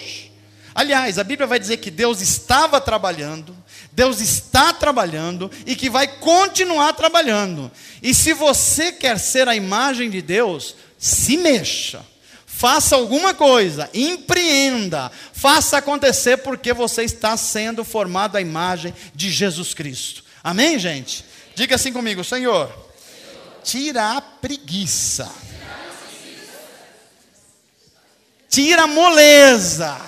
Aliás, a Bíblia vai dizer que Deus estava trabalhando, Deus está trabalhando e que vai continuar trabalhando. E se você quer ser a imagem de Deus, se mexa. Faça alguma coisa, empreenda, faça acontecer, porque você está sendo formado à imagem de Jesus Cristo. Amém, gente? Diga assim comigo, Senhor, tira a preguiça. tira a moleza,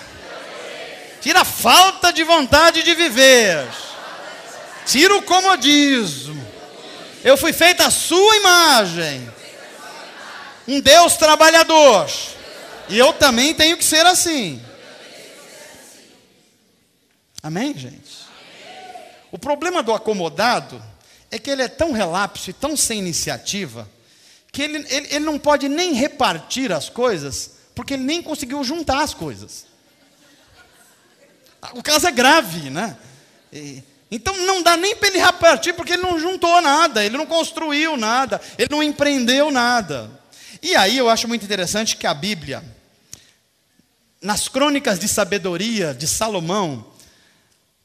tira a falta de vontade de viver, tira o comodismo. Eu fui feita à sua imagem, um Deus trabalhador, e eu também tenho que ser assim. Amém, gente? O problema do acomodado é que ele é tão relapso e tão sem iniciativa, que ele não pode nem repartir as coisas, porque ele nem conseguiu juntar as coisas. O caso é grave, né? Então não dá nem para ele repartir, porque ele não juntou nada, ele não construiu nada, ele não empreendeu nada. E aí eu acho muito interessante que a Bíblia, nas crônicas de sabedoria de Salomão,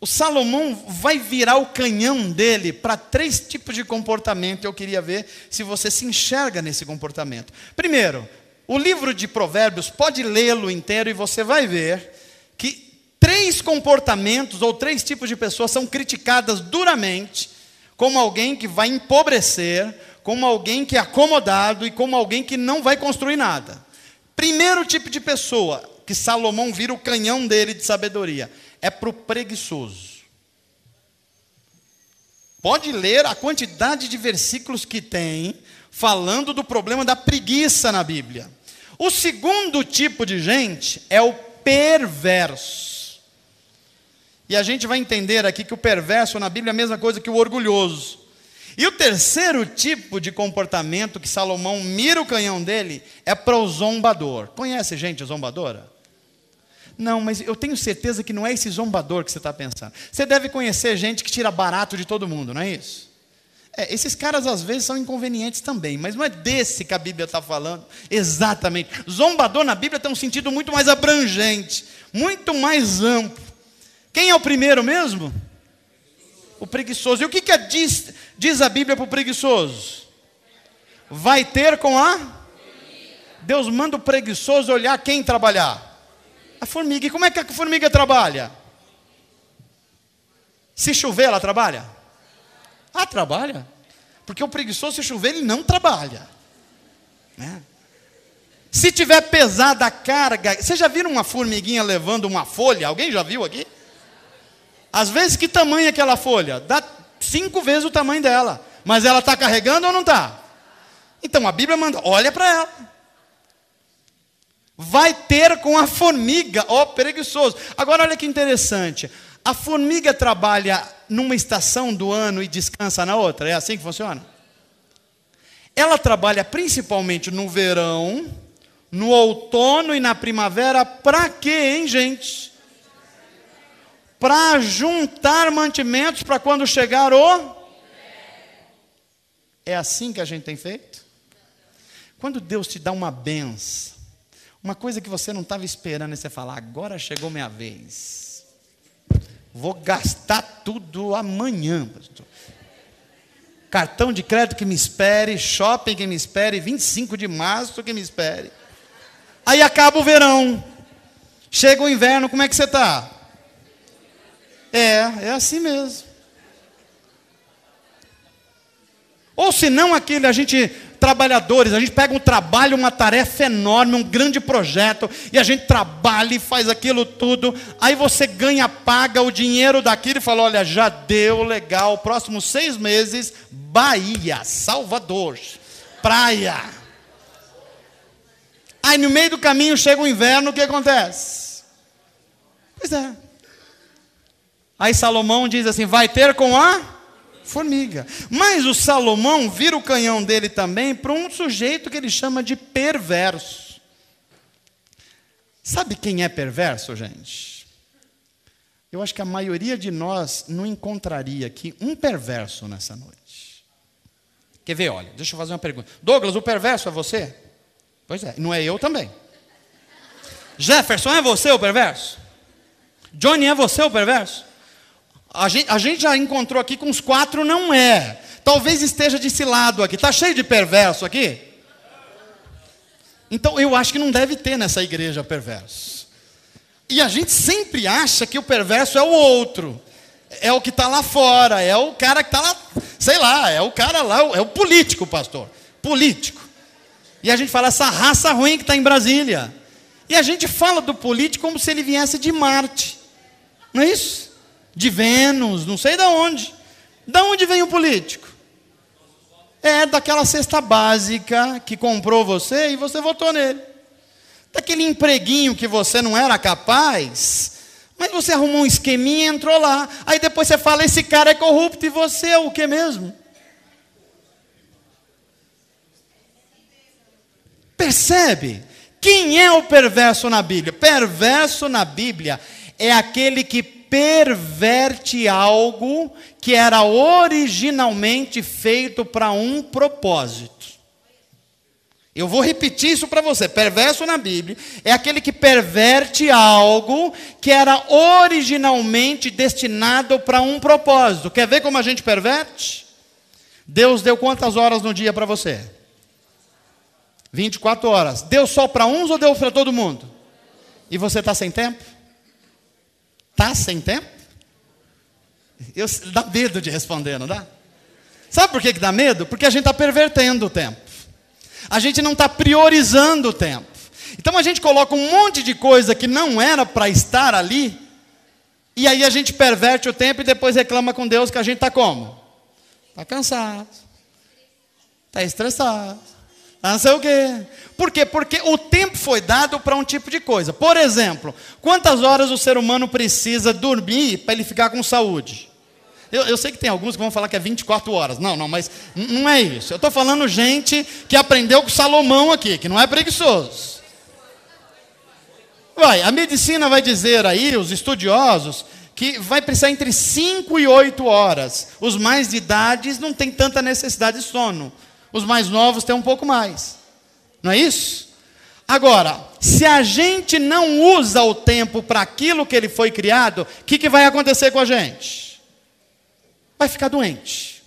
o Salomão vai virar o canhão dele para 3 tipos de comportamento. Eu queria ver se você se enxerga nesse comportamento. Primeiro, o livro de Provérbios, pode lê-lo inteiro e você vai ver que 3 comportamentos ou 3 tipos de pessoas são criticadas duramente como alguém que vai empobrecer, como alguém que é acomodado e como alguém que não vai construir nada. Primeiro tipo de pessoa que Salomão vira o canhão dele de sabedoria é para o preguiçoso. Pode ler a quantidade de versículos que tem falando do problema da preguiça na Bíblia. O segundo tipo de gente é o perverso. E a gente vai entender aqui que o perverso na Bíblia é a mesma coisa que o orgulhoso. E o terceiro tipo de comportamento que Salomão mira o canhão dele é para o zombador. Conhece gente zombadora? Não, mas eu tenho certeza que não é esse zombador que você está pensando. Você deve conhecer gente que tira barato de todo mundo, não é isso? Esses caras às vezes são inconvenientes também, mas não é desse que a Bíblia está falando exatamente. Zombador na Bíblia tem um sentido muito mais abrangente, muito mais amplo. Quem é o primeiro mesmo? O preguiçoso. E o que diz a Bíblia para o preguiçoso? Vai ter com a? Deus manda o preguiçoso olhar quem trabalhar? A formiga. E como é que a formiga trabalha? Se chover, ela trabalha? Ah, trabalha. Porque o preguiçoso, se chover, ele não trabalha, né? Se tiver pesada a carga... Vocês já viram uma formiguinha levando uma folha? Alguém já viu aqui? Às vezes, que tamanho é aquela folha? Dá 5 vezes o tamanho dela. Mas ela está carregando ou não está? Então a Bíblia manda, olha para ela. Vai ter com a formiga, ó preguiçoso. Agora olha que interessante. A formiga trabalha numa estação do ano e descansa na outra? É assim que funciona? Ela trabalha principalmente no verão, no outono e na primavera. Para quê, hein, gente? Para juntar mantimentos para quando chegar o... É assim que a gente tem feito? Quando Deus te dá uma benção, uma coisa que você não estava esperando, e você fala, agora chegou minha vez. Vou gastar tudo amanhã, pastor. Cartão de crédito que me espere, shopping que me espere, 25 de março que me espere. Aí acaba o verão, chega o inverno, como é que você está? É assim mesmo. Ou se não, trabalhadores, a gente pega um trabalho, uma tarefa enorme, um grande projeto, e a gente trabalha e faz aquilo tudo, aí você ganha, paga o dinheiro daquilo e fala, olha, já deu, legal, próximos 6 meses, Bahia, Salvador, praia. Aí no meio do caminho chega o inverno, o que acontece? Pois é. Aí Salomão diz assim, vai ter com a formiga. Mas o Salomão vira o canhão dele também para um sujeito que ele chama de perverso. Sabe quem é perverso, gente? Eu acho que a maioria de nós não encontraria aqui um perverso nessa noite. Quer ver? Olha, deixa eu fazer uma pergunta. Douglas, o perverso é você? Pois é, não é eu também. Jefferson, é você o perverso? Johnny, é você o perverso? A gente já encontrou aqui com os 4, não é. Talvez esteja desse lado aqui. Está cheio de perverso aqui? Então eu acho que não deve ter nessa igreja perverso. E a gente sempre acha que o perverso é o outro. É o que está lá fora. É o cara que está lá, sei lá, é o cara lá, é o político, pastor. Político. E a gente fala, essa raça ruim que está em Brasília. E a gente fala do político como se ele viesse de Marte. Não é isso? De Vênus, não sei de onde. De onde vem o político? É daquela cesta básica que comprou você e você votou nele. Daquele empreguinho que você não era capaz, mas você arrumou um esqueminha e entrou lá. Aí depois você fala, esse cara é corrupto, e você é o que mesmo? Percebe? Quem é o perverso na Bíblia? Perverso na Bíblia é aquele que perverte algo que era originalmente feito para um propósito. Eu vou repetir isso para você. Perverso na Bíblia é aquele que perverte algo que era originalmente destinado para um propósito. Quer ver como a gente perverte? Deus deu quantas horas no dia para você? 24 horas. Deu só para uns ou deu para todo mundo? E você está sem tempo? Está sem tempo? Dá medo de responder, não dá? Sabe por que dá medo? Porque a gente está pervertendo o tempo. A gente não está priorizando o tempo. Então a gente coloca um monte de coisa que não era para estar ali, e aí a gente perverte o tempo e depois reclama com Deus que a gente está como? Está cansado, está estressado, não sei o quê. Por quê? Porque o tempo foi dado para um tipo de coisa. Por exemplo, quantas horas o ser humano precisa dormir para ele ficar com saúde? Eu sei que tem alguns que vão falar que é 24 horas. Não, mas não é isso. Eu estou falando gente que aprendeu com Salomão aqui, que não é preguiçoso. A medicina vai dizer aí, os estudiosos, que vai precisar entre 5 e 8 horas. Os mais de idades não têm tanta necessidade de sono. Os mais novos têm um pouco mais. Não é isso? Agora, se a gente não usa o tempo para aquilo que ele foi criado, o que vai acontecer com a gente? Vai ficar doente.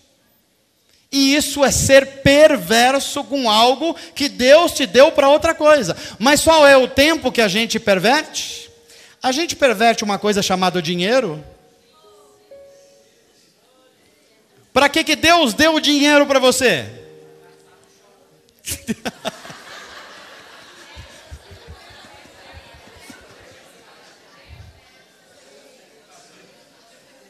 E isso é ser perverso com algo que Deus te deu para outra coisa. Mas qual é o tempo que a gente perverte? A gente perverte uma coisa chamada dinheiro. Para que Deus deu o dinheiro para você?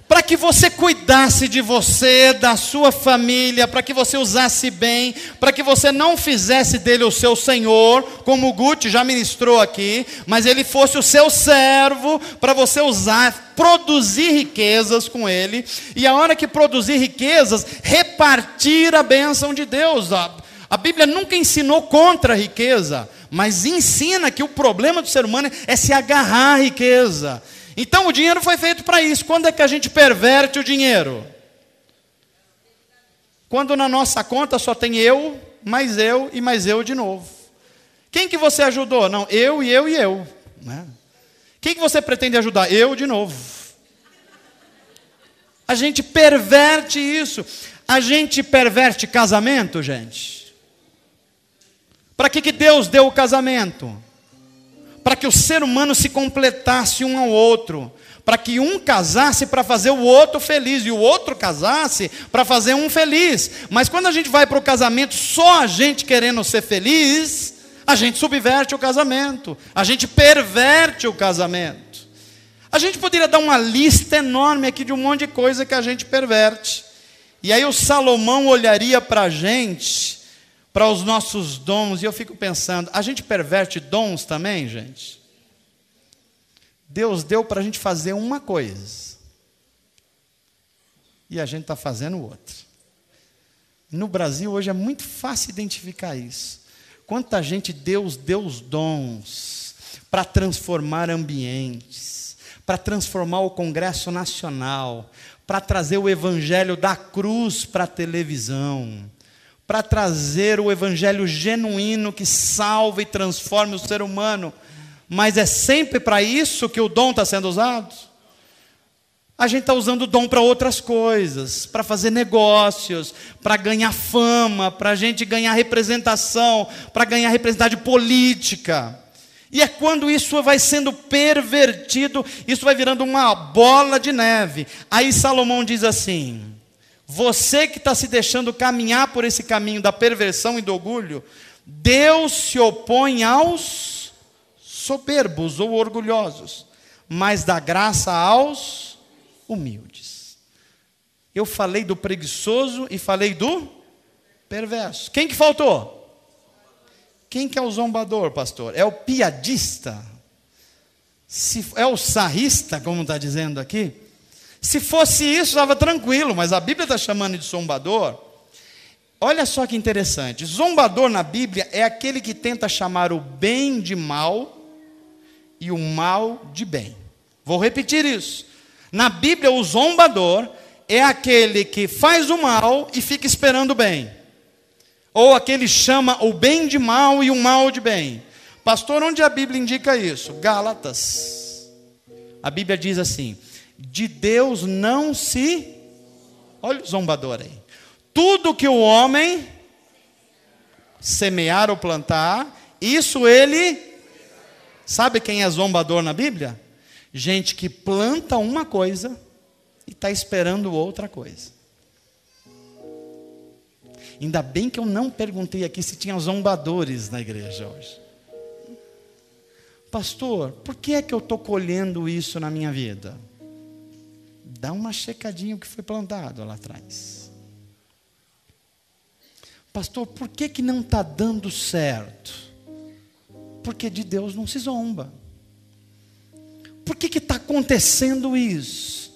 Para que você cuidasse de você, da sua família, para que você usasse bem, para que você não fizesse dele o seu senhor, como o Guti já ministrou aqui, mas ele fosse o seu servo, para você usar, produzir riquezas com ele, e a hora que produzir riquezas, repartir a bênção de Deus. A Bíblia nunca ensinou contra a riqueza, mas ensina que o problema do ser humano é se agarrar à riqueza. Então o dinheiro foi feito para isso. Quando é que a gente perverte o dinheiro? Quando na nossa conta só tem eu e mais eu de novo. Quem que você ajudou? Não, eu e eu. Né? Quem que você pretende ajudar? Eu de novo. A gente perverte isso. A gente perverte casamento, gente. Para que Deus deu o casamento? Para que o ser humano se completasse um ao outro, para que um casasse para fazer o outro feliz, e o outro casasse para fazer um feliz. Mas quando a gente vai para o casamento, só a gente querendo ser feliz, a gente subverte o casamento, a gente perverte o casamento. A gente poderia dar uma lista enorme aqui de um monte de coisa que a gente perverte, e aí o Salomão olharia para a gente, para os nossos dons, e eu fico pensando, a gente perverte dons também, gente? Deus deu para a gente fazer uma coisa, e a gente está fazendo outra. No Brasil hoje é muito fácil identificar isso. Quanta gente Deus deu os dons para transformar ambientes, para transformar o Congresso Nacional, para trazer o Evangelho da cruz para a televisão, para trazer o evangelho genuíno que salva e transforma o ser humano. Mas é sempre para isso que o dom está sendo usado? A gente está usando o dom para outras coisas, para fazer negócios, para ganhar fama, para a gente ganhar representação, para ganhar representatividade política. E é quando isso vai sendo pervertido, isso vai virando uma bola de neve. Aí Salomão diz assim: você que está se deixando caminhar por esse caminho da perversão e do orgulho, Deus se opõe aos soberbos ou orgulhosos, mas dá graça aos humildes. Eu falei do preguiçoso e falei do perverso. Quem que faltou? Quem que é o zombador, pastor? É o piadista? É o sarrista, como está dizendo aqui? Se fosse isso, estava tranquilo, mas a Bíblia está chamando de zombador. Olha só que interessante. Zombador na Bíblia é aquele que tenta chamar o bem de mal e o mal de bem. Vou repetir isso. Na Bíblia, o zombador é aquele que faz o mal e fica esperando o bem. Ou aquele chama o bem de mal e o mal de bem. Pastor, onde a Bíblia indica isso? Gálatas. A Bíblia diz assim: de Deus não se... Olha o zombador aí. Tudo que o homem semear ou plantar, isso ele... Sabe quem é zombador na Bíblia? Gente que planta uma coisa e está esperando outra coisa. Ainda bem que eu não perguntei aqui se tinha zombadores na igreja hoje. Pastor, por que é que eu estou colhendo isso na minha vida? Dá uma checadinha o que foi plantado lá atrás. Pastor, por que que não está dando certo? Porque de Deus não se zomba. Por que está acontecendo isso?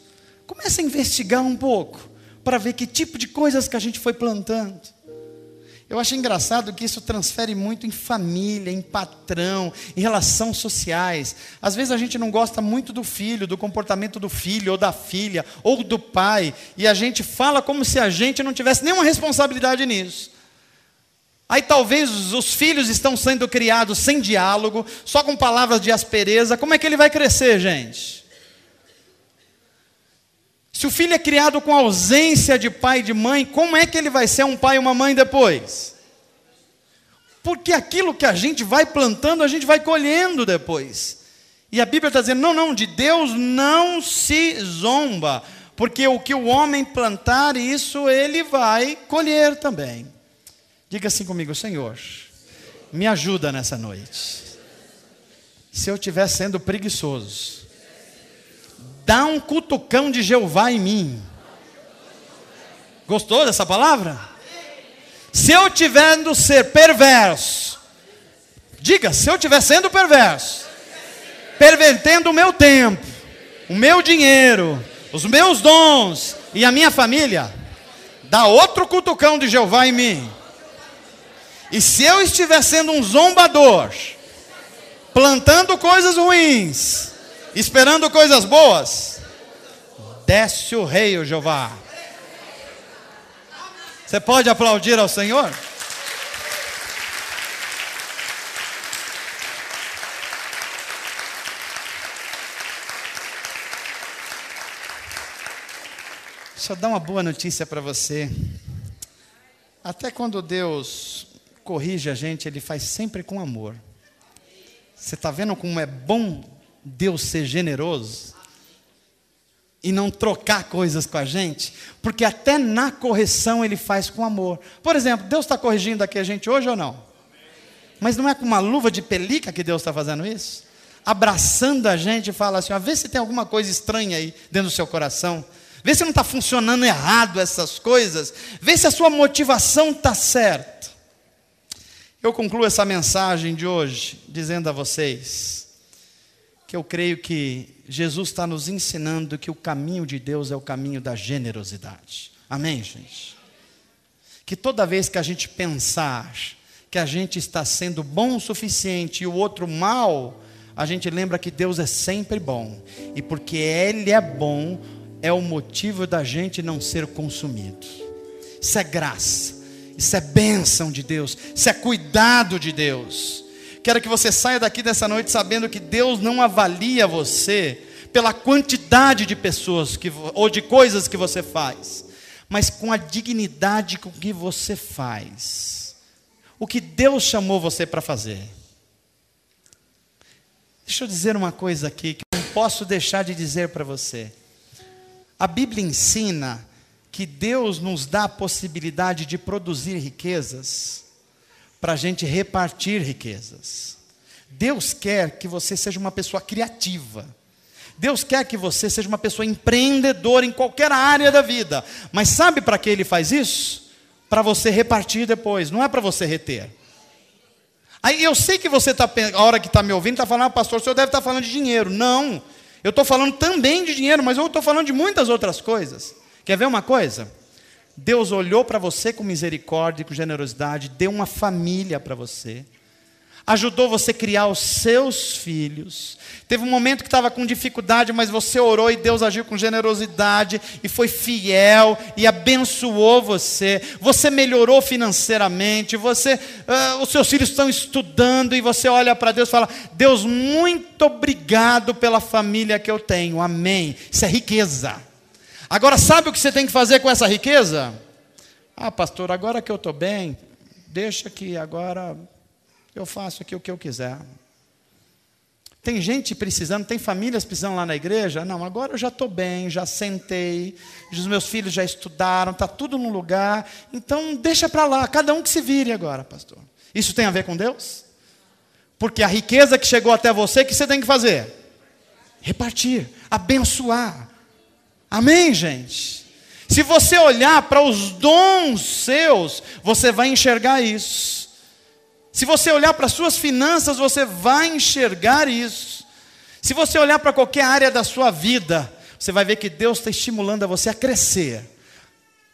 Comece a investigar um pouco, para ver que tipo de coisas que a gente foi plantando. Eu acho engraçado que isso transfere muito em família, em patrão, em relações sociais. Às vezes a gente não gosta muito do filho, do comportamento do filho, ou da filha, ou do pai, e a gente fala como se a gente não tivesse nenhuma responsabilidade nisso. Aí talvez os filhos estão sendo criados sem diálogo, só com palavras de aspereza. Como é que ele vai crescer, gente? Se o filho é criado com ausência de pai e de mãe, como é que ele vai ser um pai e uma mãe depois? Porque aquilo que a gente vai plantando, a gente vai colhendo depois. E a Bíblia está dizendo, não, de Deus não se zomba, porque o que o homem plantar, isso ele vai colher também. Diga assim comigo: Senhor, me ajuda nessa noite. Se eu estiver sendo preguiçoso, dá um cutucão de Jeová em mim. Gostou dessa palavra? Se eu estiver sendo ser perverso, diga, se eu estiver sendo perverso, pervertendo o meu tempo, o meu dinheiro, os meus dons e a minha família, dá outro cutucão de Jeová em mim. E se eu estiver sendo um zombador, plantando coisas ruins, esperando coisas boas, desce o rei, o Jeová. Você pode aplaudir ao Senhor? Deixa eu dar uma boa notícia para você. Até quando Deus corrige a gente, Ele faz sempre com amor. Você está vendo como é bom Deus ser generoso? E não trocar coisas com a gente? Porque até na correção Ele faz com amor. Por exemplo, Deus está corrigindo aqui a gente hoje ou não? Mas não é com uma luva de pelica que Deus está fazendo isso? Abraçando a gente e fala assim, ó, vê se tem alguma coisa estranha aí dentro do seu coração. Vê se não está funcionando errado essas coisas. Vê se a sua motivação está certa. Eu concluo essa mensagem de hoje dizendo a vocês que eu creio que Jesus está nos ensinando que o caminho de Deus é o caminho da generosidade. Amém, gente? Que toda vez que a gente pensar que a gente está sendo bom o suficiente e o outro mal, a gente lembra que Deus é sempre bom. E porque Ele é bom, é o motivo da gente não ser consumido. Isso é graça. Isso é bênção de Deus, isso é cuidado de Deus. Quero que você saia daqui dessa noite sabendo que Deus não avalia você pela quantidade de pessoas ou de coisas que você faz, mas com a dignidade com que você faz. O que Deus chamou você para fazer. Deixa eu dizer uma coisa aqui que eu não posso deixar de dizer para você. A Bíblia ensina que Deus nos dá a possibilidade de produzir riquezas, para a gente repartir riquezas. Deus quer que você seja uma pessoa criativa. Deus quer que você seja uma pessoa empreendedora em qualquer área da vida. Mas sabe para que Ele faz isso? Para você repartir depois, não é para você reter. Aí eu sei que você está, a hora que está me ouvindo, está falando, pastor, o senhor deve estar falando de dinheiro. Não, eu estou falando também de dinheiro, mas eu estou falando de muitas outras coisas. Quer ver uma coisa? Deus olhou para você com misericórdia e com generosidade, deu uma família para você, ajudou você a criar os seus filhos. Teve um momento que estava com dificuldade, mas você orou e Deus agiu com generosidade e foi fiel e abençoou você. Você melhorou financeiramente, os seus filhos estão estudando e você olha para Deus e fala, Deus, muito obrigado pela família que eu tenho, amém. Isso é riqueza. Agora sabe o que você tem que fazer com essa riqueza? Ah, pastor, agora que eu estou bem, deixa que agora eu faço aqui o que eu quiser. Tem gente precisando, tem famílias precisando lá na igreja. Não, agora eu já estou bem, já sentei, os meus filhos já estudaram, está tudo no lugar. Então deixa para lá, cada um que se vire agora, pastor. Isso tem a ver com Deus? Porque a riqueza que chegou até você, o que você tem que fazer? Repartir, abençoar. Amém, gente? Se você olhar para os dons seus, você vai enxergar isso. Se você olhar para as suas finanças, você vai enxergar isso. Se você olhar para qualquer área da sua vida, você vai ver que Deus está estimulando a você a crescer,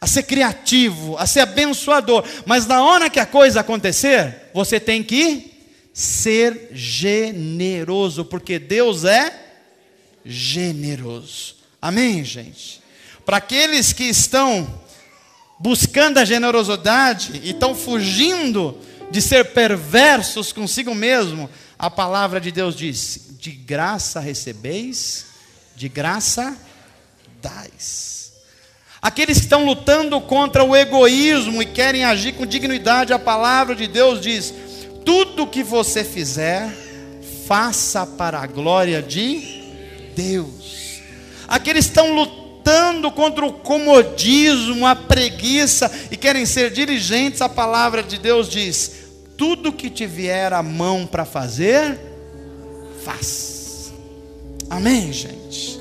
a ser criativo, a ser abençoador. Mas na hora que a coisa acontecer, você tem que ser generoso, porque Deus é generoso. Amém, gente? Para aqueles que estão buscando a generosidade e estão fugindo de ser perversos consigo mesmo, a palavra de Deus diz, de graça recebeis, de graça dais. Aqueles que estão lutando contra o egoísmo e querem agir com dignidade, a palavra de Deus diz, tudo que você fizer, faça para a glória de Deus. Aqueles que estão lutando contra o comodismo, a preguiça e querem ser diligentes, a palavra de Deus diz, tudo que te vier à mão para fazer, faz. Amém, gente?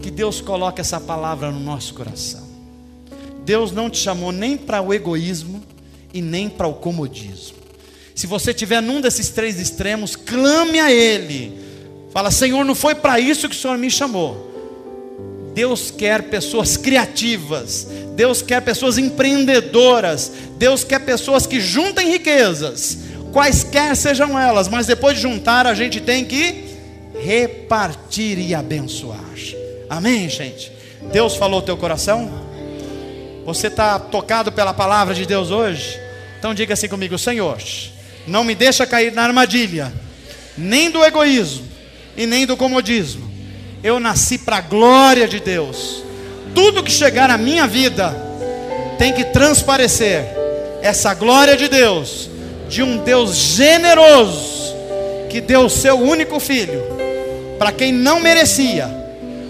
Que Deus coloque essa palavra no nosso coração. Deus não te chamou nem para o egoísmo e nem para o comodismo. Se você estiver num desses três extremos, clame a Ele. Fala, Senhor, não foi para isso que o Senhor me chamou. Deus quer pessoas criativas, Deus quer pessoas empreendedoras, Deus quer pessoas que juntem riquezas, quaisquer sejam elas, mas depois de juntar a gente tem que repartir e abençoar. Amém, gente? Deus falou ao teu coração? Você está tocado pela palavra de Deus hoje? Então diga assim comigo, Senhor, não me deixa cair na armadilha, nem do egoísmo e nem do comodismo. Eu nasci para a glória de Deus. Tudo que chegar na minha vida tem que transparecer essa glória de Deus, de um Deus generoso, que deu o seu único filho, para quem não merecia,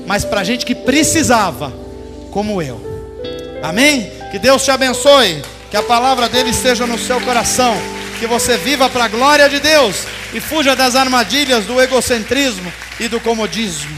mas para gente que precisava, como eu. Amém? Que Deus te abençoe, que a palavra dele esteja no seu coração, que você viva para a glória de Deus, e fuja das armadilhas do egocentrismo e do comodismo.